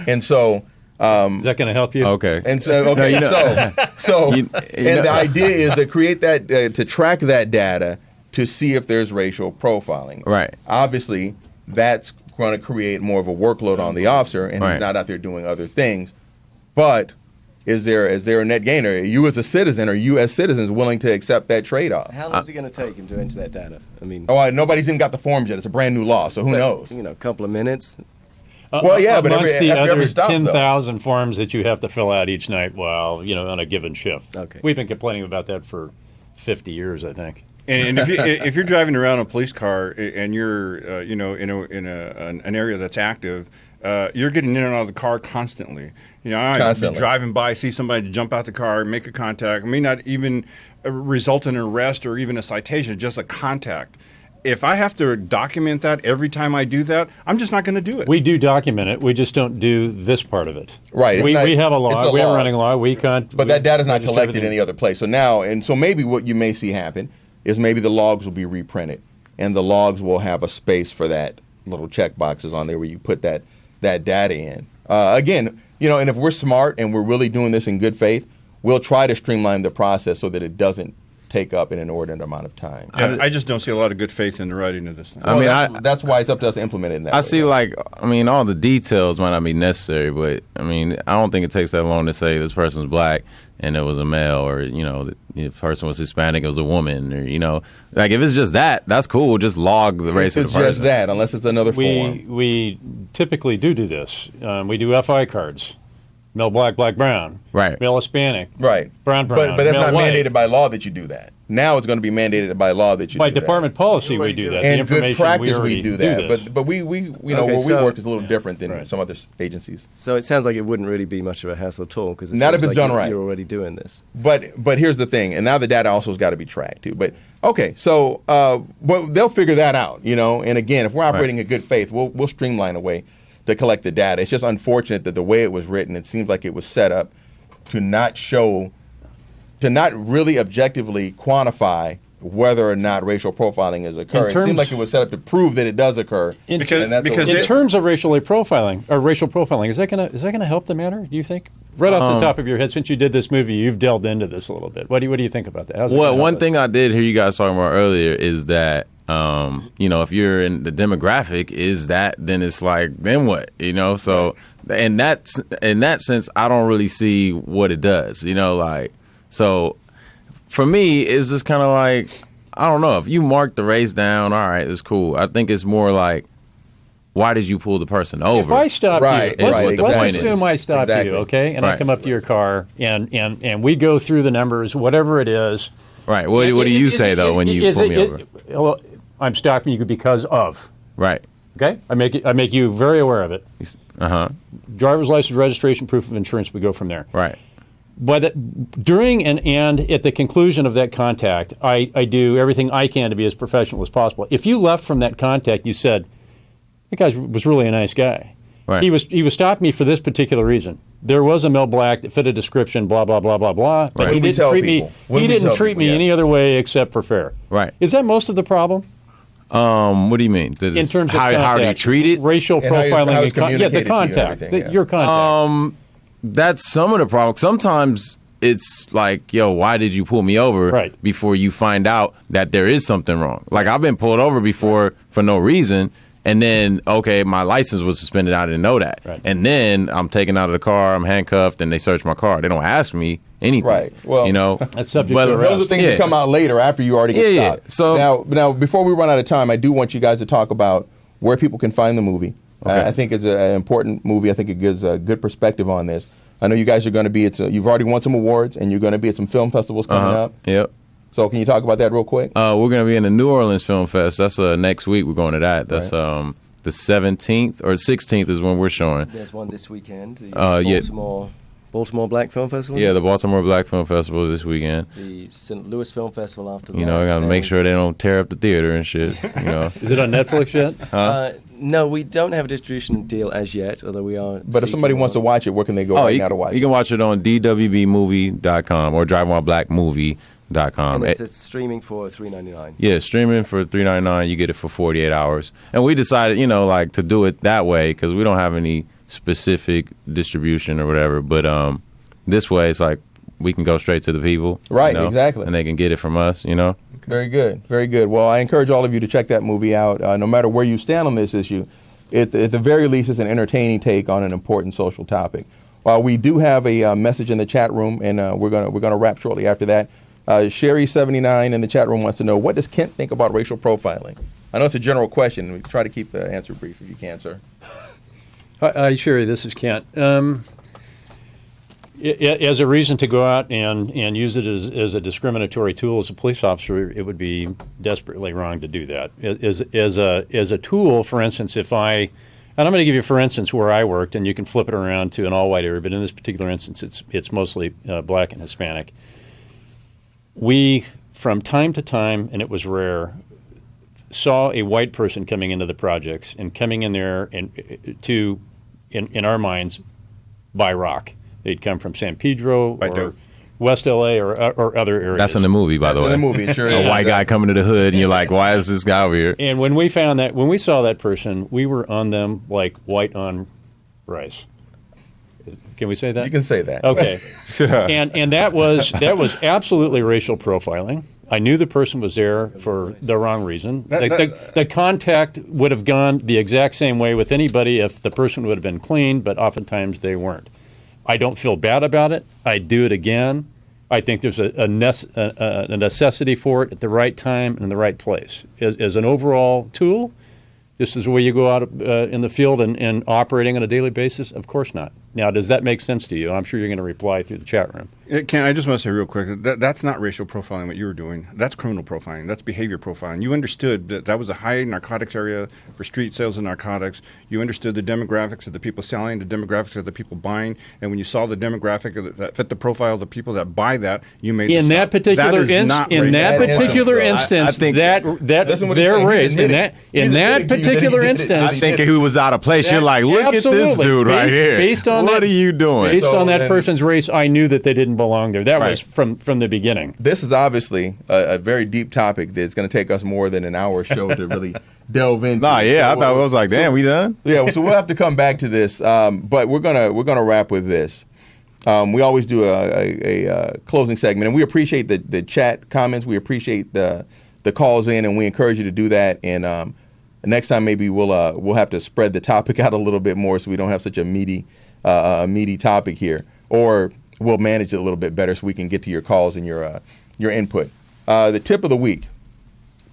And so, is that going to help you? Okay. And so, okay, the idea is to create that, to track that data to see if there's racial profiling. Right. Obviously, that's going to create more of a workload on the officer, and he's not out there doing other things. But is there a net gainer? Are you as a citizen, or U.S. citizens willing to accept that trade-off? How long is it going to take him to enter that data? I mean, nobody's even got the forms yet. It's a brand new law, so who knows? You know, a couple of minutes. Well, yeah, but amongst the after other every stop, 10,000 forms that you have to fill out each night while on a given shift. Okay. We've been complaining about that for 50 years, I think. And if you're driving around a police car and you're in an area that's active, you're getting in and out of the car constantly. I be driving by, see somebody jump out the car, make a contact. It may not even result in an arrest or even a citation, just a contact. If I have to document that every time I do that, I'm just not going to do it. We do document it. We just don't do this part of it. Right. We have a law. We have a running law. We can't. But that data's not collected any other place. So maybe what you may see happen is maybe the logs will be reprinted, and the logs will have a space for that little check boxes on there where you put that data in. Again, and if we're smart and we're really doing this in good faith, we'll try to streamline the process so that it doesn't take up an inordinate amount of time. Yeah, I just don't see a lot of good faith in the writing of this thing. That's why it's up to us to implement it in that way. I see, all the details might not be necessary, but, I don't think it takes that long to say this person's black and it was a male, or, the person was Hispanic, it was a woman, or, if it's just that, that's cool. Just log the race of the person. It's just that, unless it's another form. We typically do this. We do FI cards. Male black, black brown. Right. Male Hispanic. Right. Brown. But that's not white. mandated by law that you do that. Now it's going to be mandated by law that you by do that. By department policy, we do that. And good practice, we do that. But we where we work is a little different than some other agencies. So it sounds like it wouldn't really be much of a hassle at all, because not if it's done right. You're already doing this. But here's the thing, and now the data also has got to be tracked too. But okay, so but they'll figure that out, And again, if we're operating in good faith, we'll streamline a way to collect the data. It's just unfortunate that the way it was written, it seems like it was set up to not really objectively quantify whether or not racial profiling has occurred. It seemed like it was set up to prove that it does occur. In terms of racial profiling, is that gonna help the matter? Do you think? Right off the top of your head, since you did this movie, you've delved into this a little bit. What do you think about that? Well, one thing I did hear you guys talking about earlier is that if you're in the demographic is that, then it's like, then what? So in that sense, I don't really see what it does. So for me, it's just kind of like, I don't know. If you mark the race down, all right, it's cool. I think it's more like, why did you pull the person over? If I stop you, let's assume I stop you, okay, and I come up to your car and we go through the numbers, whatever it is. Right. What do you say though when you pull me over? Well, I'm stopping you because of. Right. Okay. I make you very aware of it. Driver's license, registration, proof of insurance. We go from there. Right. But during and at the conclusion of that contact, I do everything I can to be as professional as possible. If you left from that contact, you said, "That guy was really a nice guy. Right. He was stopping me for this particular reason. There was a male black that fit a description, blah blah blah blah blah. But he didn't treat me. He didn't treat me any other way except for fair. Right. Is that most of the problem? What do you mean? In terms of how do you treat it? Racial profiling, the contact, your contact. That's some of the problem. Sometimes it's like, yo, why did you pull me over? Right. Before you find out that there is something wrong. Like, I've been pulled over before for no reason, and then, okay, my license was suspended. I didn't know that. Right. And then I'm taken out of the car, I'm handcuffed, and they search my car. They don't ask me anything. Right. Well, that's subject to arrest. Those are things that come out later after you already get stopped. So now, before we run out of time, I do want you guys to talk about where people can find the movie. Okay. I think it's an important movie. I think it gives a good perspective on this. I know you guys are going to be you've already won some awards, and you're going to be at some film festivals coming up. Yep. So can you talk about that real quick? We're going to be in the New Orleans Film Fest. That's next week. We're going to that. That's the 17th or 16th is when we're showing. There's one this weekend. The Baltimore Black Film Festival? Yeah, the Baltimore Black Film Festival this weekend. The St. Louis Film Festival after that. I got to make sure they don't tear up the theater and shit. Is it on Netflix yet? No, we don't have a distribution deal as yet, although we are. But if somebody wants to watch it, where can they go now to watch it? You can watch it on dwbmovie.com or drivingwhileblackmovie.com. And it's streaming for $3.99. Yeah, streaming for $3.99. You get it for 48 hours. And we decided, to do it that way because we don't have any specific distribution or whatever. But this way, it's like we can go straight to the people. Right, exactly. And they can get it from us, Very good, very good. Well, I encourage all of you to check that movie out. No matter where you stand on this issue, at the very least, it's an entertaining take on an important social topic. We do have a message in the chat room, and we're gonna wrap shortly after that. Sherry79 in the chat room wants to know, what does Kent think about racial profiling? I know it's a general question. We try to keep the answer brief if you can, sir. Hi, Sherry. This is Kent. As a reason to go out and use it as a discriminatory tool as a police officer, it would be desperately wrong to do that. As a tool, for instance, and I'm going to give you, for instance, where I worked, and you can flip it around to an all-white area, but in this particular instance, it's mostly black and Hispanic. We, from time to time, and it was rare, saw a white person coming into the projects and coming in there in our minds, by rock. They'd come from San Pedro or West LA or other areas. That's in the movie, by the way. In the movie, sure. A white guy coming to the hood, and you're like, why is this guy over here? And when we saw that person, we were on them like white on rice. Can we say that? You can say that. Okay. and that was absolutely racial profiling. I knew the person was there for the wrong reason. The contact would have gone the exact same way with anybody if the person would have been clean, but oftentimes they weren't. I don't feel bad about it. I'd do it again. I think there's a necessity for it at the right time and in the right place. As an overall tool, this is where you go out in the field and operating on a daily basis? Of course not. Now, does that make sense to you? I'm sure you're going to reply through the chat room. Ken, I just want to say real quick, that's not racial profiling what you were doing. That's criminal profiling. That's behavior profiling. You understood that was a high narcotics area for street sales of narcotics. You understood the demographics of the people selling, the demographics of the people buying, and when you saw the demographic that fit the profile of the people that buy that, you made in that particular instance, I think their race in that particular instance. I think he was out of place. You're like, look at this dude right here. What are you doing? Based on that person's race, I knew that they didn't belong there. That was from the beginning. This is obviously a very deep topic that's going to take us more than an hour show to really delve into. I thought it was like, damn, we done? Yeah, so we'll have to come back to this, but we're gonna wrap with this. We always do a closing segment, and we appreciate the chat comments. We appreciate the calls in, and we encourage you to do that. And next time maybe we'll have to spread the topic out a little bit more so we don't have such a meaty topic here, or we'll manage it a little bit better so we can get to your calls and your input. The tip of the week: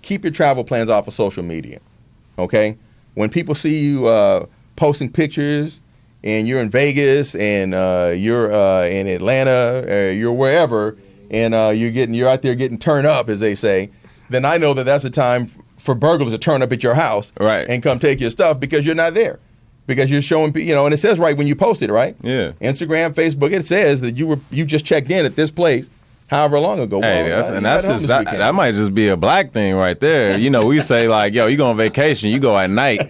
keep your travel plans off of social media. Okay, when people see you posting pictures and you're in Vegas and you're in Atlanta, or you're wherever, and you're out there getting turned up, as they say, then I know that that's a time for burglars to turn up at your house and come take your stuff because you're not there. Because you're showing, and it says right when you post it, right? Yeah. Instagram, Facebook, it says that you just checked in at this place however long ago. Hey, that might just be a black thing right there. We say like, yo, you go on vacation, you go at night.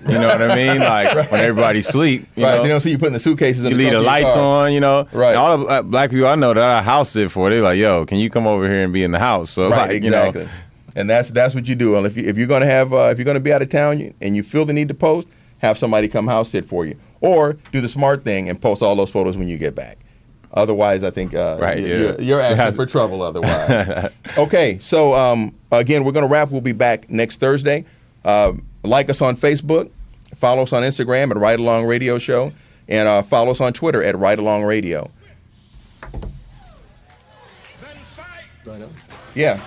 You know what I mean? Like when everybody sleep. You know? They don't see you putting the suitcases in the leave the lights on, Right. And all the black people I know that I house sit for, they're like, yo, can you come over here and be in the house? So exactly. And that's what you do. And if you're gonna have if you're gonna be out of town and you feel the need to post, have somebody come house sit for you, or do the smart thing and post all those photos when you get back. Otherwise, I think you're asking for trouble. Otherwise, okay. So again, we're gonna wrap. We'll be back next Thursday. Like us on Facebook, follow us on Instagram at Ride Along Radio Show, and follow us on Twitter at Ride Along Radio. Yeah.